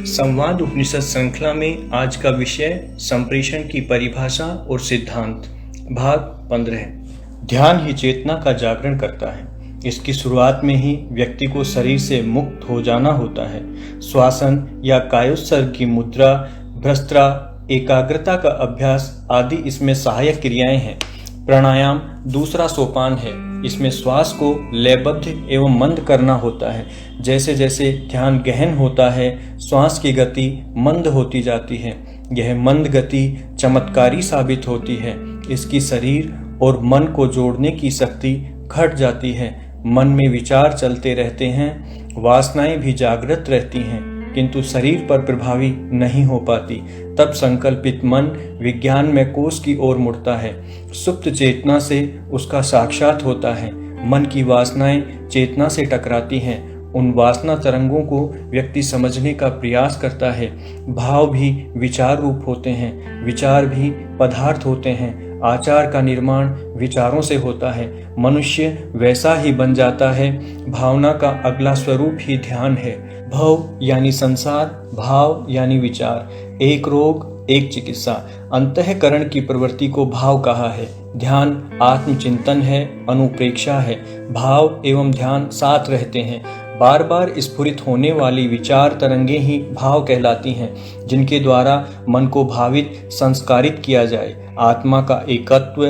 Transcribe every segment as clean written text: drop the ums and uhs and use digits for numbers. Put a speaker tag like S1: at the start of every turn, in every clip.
S1: संवाद उपनिषद श्रृंखला में आज का विषय संप्रेषण की परिभाषा और सिद्धांत भाग 15। ध्यान ही चेतना का जागरण करता है। इसकी शुरुआत में ही व्यक्ति को शरीर से मुक्त हो जाना होता है। श्वासन या कायोत्सर्ग की मुद्रा, भ्रष्टा, एकाग्रता का अभ्यास आदि इसमें सहायक क्रियाएं हैं। प्राणायाम दूसरा सोपान है। इसमें श्वास को लयबद्ध एवं मंद करना होता है। जैसे जैसे ध्यान गहन होता है, श्वास की गति मंद होती जाती है। यह मंद गति चमत्कारी साबित होती है। इसकी शरीर और मन को जोड़ने की शक्ति घट जाती है। मन में विचार चलते रहते हैं, वासनाएं भी जागृत रहती हैं, किंतु शरीर पर प्रभावी नहीं हो पाती। तब संकल्पित मन विज्ञान में कोष की ओर मुड़ता है। सुप्त चेतना से उसका साक्षात होता है। मन की वासनाएं चेतना से टकराती हैं। उन वासना तरंगों को व्यक्ति समझने का प्रयास करता है। भाव भी विचार रूप होते हैं, विचार भी पदार्थ होते हैं। आचार का निर्माण विचारों से होता है। मनुष्य वैसा ही बन जाता है। भावना का अगला स्वरूप ही ध्यान है। भव यानी संसार, भाव यानी विचार। एक रोग एक चिकित्सा। अंतःकरण की प्रवृत्ति को भाव कहा है। ध्यान आत्मचिंतन है, अनुप्रेक्षा है। भाव एवं ध्यान साथ रहते हैं। बार बार स्फुरित होने वाली विचार तरंगे ही भाव कहलाती हैं, जिनके द्वारा मन को भावित संस्कारित किया जाए। आत्मा का एकत्व,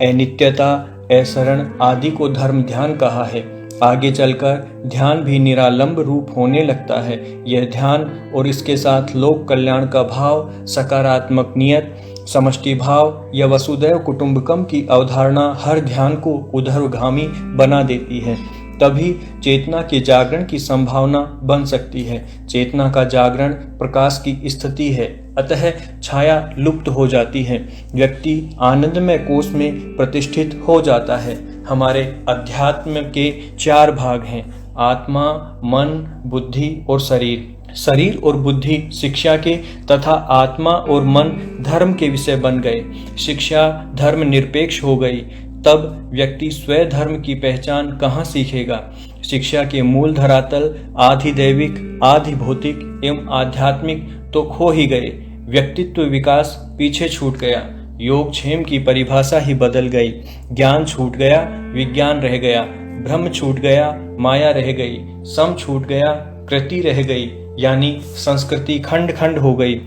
S1: अनित्यता, असरण आदि को धर्म ध्यान कहा है। आगे चलकर ध्यान भी निरालंब रूप होने लगता है। यह ध्यान और इसके साथ लोक कल्याण का भाव, सकारात्मक नियत, समष्टि भाव या वसुदैव कुटुंबकम की अवधारणा हर ध्यान को ऊर्ध्वगामी बना देती है। तभी चेतना के जागरण की संभावना बन सकती है। चेतना का जागरण प्रकाश की स्थिति है, अतः छाया लुप्त हो जाती है। व्यक्ति आनंदमय कोष में प्रतिष्ठित हो जाता है। हमारे अध्यात्म के 4 भाग हैं: आत्मा, मन, बुद्धि और शरीर। शरीर और बुद्धि शिक्षा के तथा आत्मा और मन धर्म के विषय बन गए। शिक्षा धर्म निरपेक्ष हो गई। तब व्यक्ति स्वयं धर्म की पहचान कहाँ सीखेगा? शिक्षा के मूल धरातल आधि दैविक, आधि भौतिक एवं आध्यात्मिक तो खो ही गए। व्यक्तित्व विकास पीछे छूट गया। योगक्षेम की परिभाषा ही बदल गई। ज्ञान छूट गया, विज्ञान रह गया। ब्रह्म छूट गया, माया रह गई। सम छूट गया, कृति रह गई, यानी संस्कृति खंड खंड हो गई।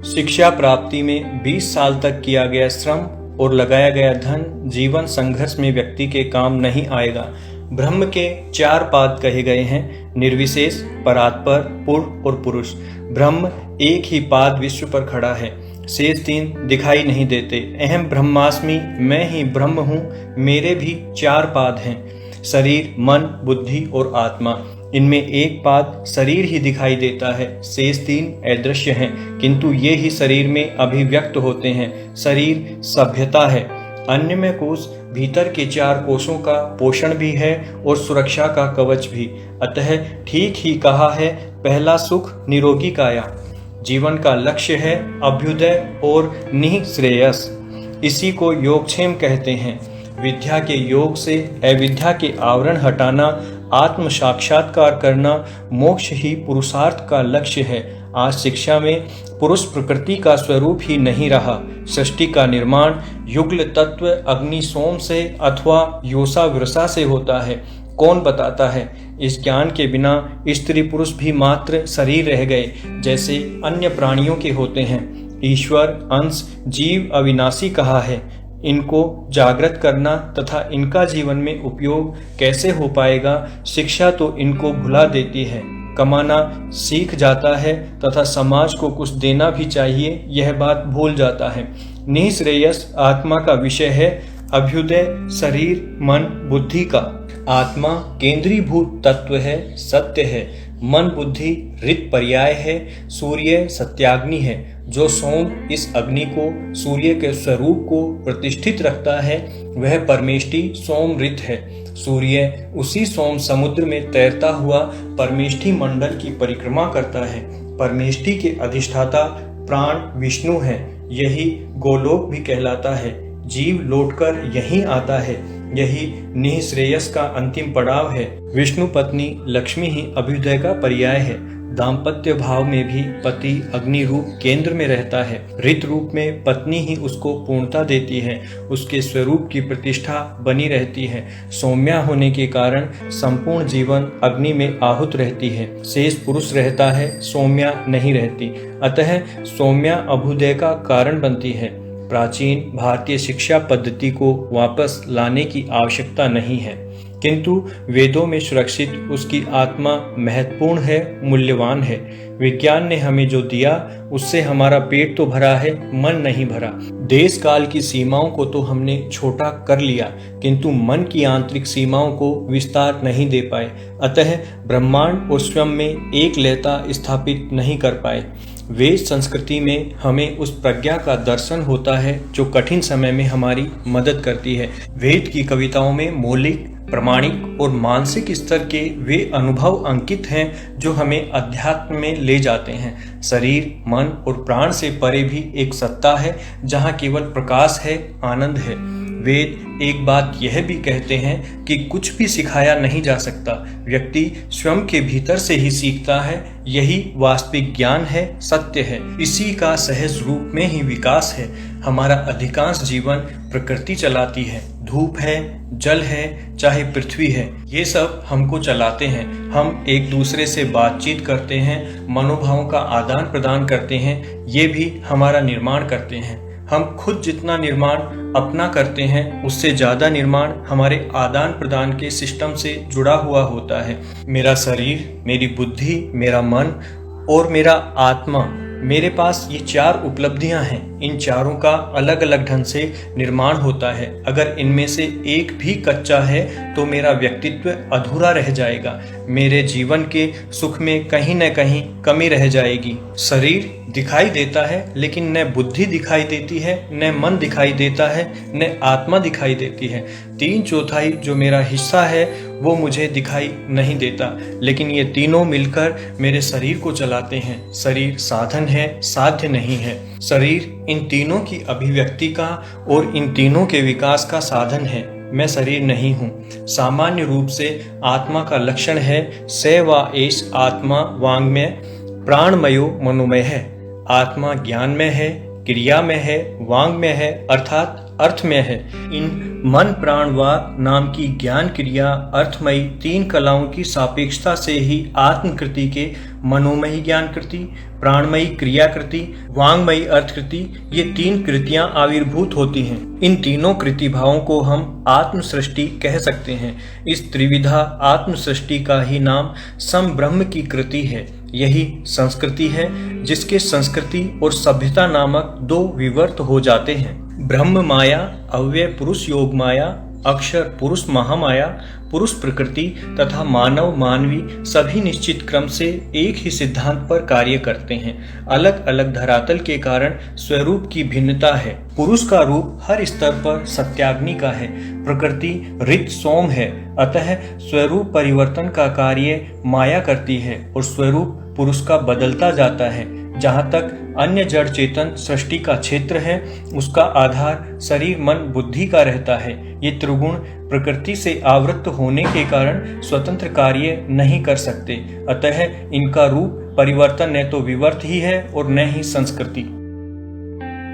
S1: शिक्षा प्राप्ति में 20 साल तक किया गया श्रम और लगाया गया धन जीवन संघर्ष में व्यक्ति के काम नहीं आएगा। ब्रह्म के 4 पाद कहे गए हैं: निर्विशेष, परात्पर, पूर्ण और पुरुष। ब्रह्म एक ही पाद विश्व पर खड़ा है, शेष 3 दिखाई नहीं देते। अहम ब्रह्मास्मि, मैं ही ब्रह्म हूँ। मेरे भी 4 पाद हैं: शरीर, मन, बुद्धि और आत्मा। इनमें एक पाद शरीर ही दिखाई देता है, शेष 3 अदृश्य हैं, किंतु ये ही शरीर में अभिव्यक्त होते हैं। शरीर सभ्यता है। अन्य में कोष भीतर के 4 कोषों का पोषण भी है और सुरक्षा का कवच भी। अतः ठीक ही कहा है, पहला सुख निरोगी काया। जीवन का लक्ष्य है अभ्युदय और निःश्रेयस। इसी को योगक्षेम कहते हैं। विद्या के योग से अविद्या के आवरण हटाना, आत्म साक्षात्कार करना, मोक्ष ही पुरुषार्थ का लक्ष्य है। आज शिक्षा में पुरुष प्रकृति का स्वरूप ही नहीं रहा। सृष्टि का निर्माण युगल तत्व अग्नि सोम से अथवा योसा वृषा से होता है। कौन बताता है? इस ज्ञान के बिना स्त्री पुरुष भी मात्र शरीर रह गए, जैसे अन्य प्राणियों के होते हैं। ईश्वर, अंश, जीव अविनाशी कहा है। इनको जागृत करना तथा इनका जीवन में उपयोग कैसे हो पाएगा? शिक्षा तो इनको भुला देती है। कमाना सीख जाता है तथा समाज को कुछ देना भी चाहिए, यह बात भूल जाता है। निःश्रेयस आत्मा का विषय है। अभ्युदय शरीर, मन, बुद्धि का। आत्मा केंद्रीभूत तत्व है, सत्य है। मन, बुद्धि ऋत पर्याय है। सूर्य सत्याग्नि है। जो सोम इस अग्नि को, सूर्य के स्वरूप को प्रतिष्ठित रखता है, वह परमेष्टि सोम ऋत है। सूर्य उसी सोम समुद्र में तैरता हुआ परमेष्टि मंडल की परिक्रमा करता है। परमेष्टि के अधिष्ठाता प्राण विष्णु है। यही गोलोक भी कहलाता है। जीव लौटकर यहीं आता है। यही निःश्रेयस का अंतिम पड़ाव है। विष्णु पत्नी लक्ष्मी ही अभ्युदय का पर्याय है। दाम्पत्य भाव में भी पति अग्नि रूप केंद्र में रहता है। ऋत रूप में पत्नी ही उसको पूर्णता देती है, उसके स्वरूप की प्रतिष्ठा बनी रहती है। सौम्या होने के कारण संपूर्ण जीवन अग्नि में आहूत रहती है। शेष पुरुष रहता है, सौम्या नहीं रहती। अतः सौम्या अभ्युदय का कारण बनती है। प्राचीन भारतीय शिक्षा पद्धति को वापस लाने की आवश्यकता नहीं है, किंतु वेदों में सुरक्षित उसकी आत्मा महत्वपूर्ण है, मूल्यवान है। विज्ञान ने हमें जो दिया उससे हमारा पेट तो भरा है, मन नहीं भरा। देश काल की सीमाओं को तो हमने छोटा कर लिया, किंतु मन की आंतरिक सीमाओं को विस्तार नहीं दे पाए। अतः ब्रह्मांड और स्वयं में एक लयता स्थापित नहीं कर पाए। वेद संस्कृति में हमें उस प्रज्ञा का दर्शन होता है जो कठिन समय में हमारी मदद करती है। वेद की कविताओं में मौलिक, प्रामाणिक और मानसिक स्तर के वे अनुभव अंकित हैं जो हमें अध्यात्म में ले जाते हैं। शरीर, मन और प्राण से परे भी एक सत्ता है जहाँ केवल प्रकाश है, आनंद है। वेद एक बात यह भी कहते हैं कि कुछ भी सिखाया नहीं जा सकता, व्यक्ति स्वयं के भीतर से ही सीखता है। यही वास्तविक ज्ञान है, सत्य है। इसी का सहज रूप में ही विकास है। हमारा अधिकांश जीवन प्रकृति चलाती है। धूप है, जल है, चाहे पृथ्वी है, ये सब हमको चलाते हैं। हम एक दूसरे से बातचीत करते हैं, मनोभावों का आदान प्रदान करते हैं, ये भी हमारा निर्माण करते हैं। हम खुद जितना निर्माण अपना करते हैं, उससे ज्यादा निर्माण हमारे आदान प्रदान के सिस्टम से जुड़ा हुआ होता है। मेरा शरीर, मेरी बुद्धि, मेरा मन और मेरा आत्मा, मेरे पास ये चार उपलब्धियां हैं। इन चारों का अलग अलग ढंग से निर्माण होता है। अगर इनमें से एक भी कच्चा है तो मेरा व्यक्तित्व अधूरा रह जाएगा। मेरे जीवन के सुख में कहीं न कहीं कमी रह जाएगी। शरीर दिखाई देता है, लेकिन न बुद्धि दिखाई देती है, न मन दिखाई देता है, न आत्मा दिखाई देती है। 3/4 जो मेरा हिस्सा है वो मुझे दिखाई नहीं देता, लेकिन ये तीनों मिलकर मेरे शरीर को चलाते हैं। शरीर साधन है, साध्य नहीं है। शरीर इन तीनों की अभिव्यक्ति का और इन तीनों के विकास का साधन है। मैं शरीर नहीं हूँ। सामान्य रूप से आत्मा का लक्षण है स व एष आत्मा वाङ्मय प्राणमयो मनोमय है। आत्मा ज्ञानमय है, क्रियामय है, वाङ्मय है, अर्थात अर्थमय है। इन मन, प्राण व नाम की ज्ञान, क्रिया, अर्थमयी तीन कलाओं की सापेक्षता से ही आत्मकृति के मनोमयी ज्ञान कृति, प्राणमयी क्रिया कृति, वाङ्मयी अर्थ कृति, ये तीन कृतियां आविर्भूत होती हैं। इन तीनों कृति भावों को हम आत्म सृष्टि कह सकते हैं। इस त्रिविधा आत्म सृष्टि का ही नाम समब्रह्म की कृति है। यही संस्कृति है जिसके संस्कृति और सभ्यता नामक दो विवर्त हो जाते हैं। ब्रह्म माया, अव्यय पुरुष योग माया, अक्षर पुरुष महामाया, पुरुष प्रकृति तथा मानव मानवी सभी निश्चित क्रम से एक ही सिद्धांत पर कार्य करते हैं। अलग अलग धरातल के कारण स्वरूप की भिन्नता है। पुरुष का रूप हर स्तर पर सत्याग्नि का है। प्रकृति ऋत सोम है, अतः स्वरूप परिवर्तन का कार्य माया करती है और स्वरूप पुरुष का बदलता जाता है। जहाँ तक अन्य जड़ चेतन सृष्टि का क्षेत्र है, उसका आधार शरीर, मन, बुद्धि का रहता है। ये त्रिगुण प्रकृति से आवृत्त होने के कारण स्वतंत्र कार्य नहीं कर सकते। अतः इनका रूप परिवर्तन न तो विवर्त ही है और न ही संस्कृति।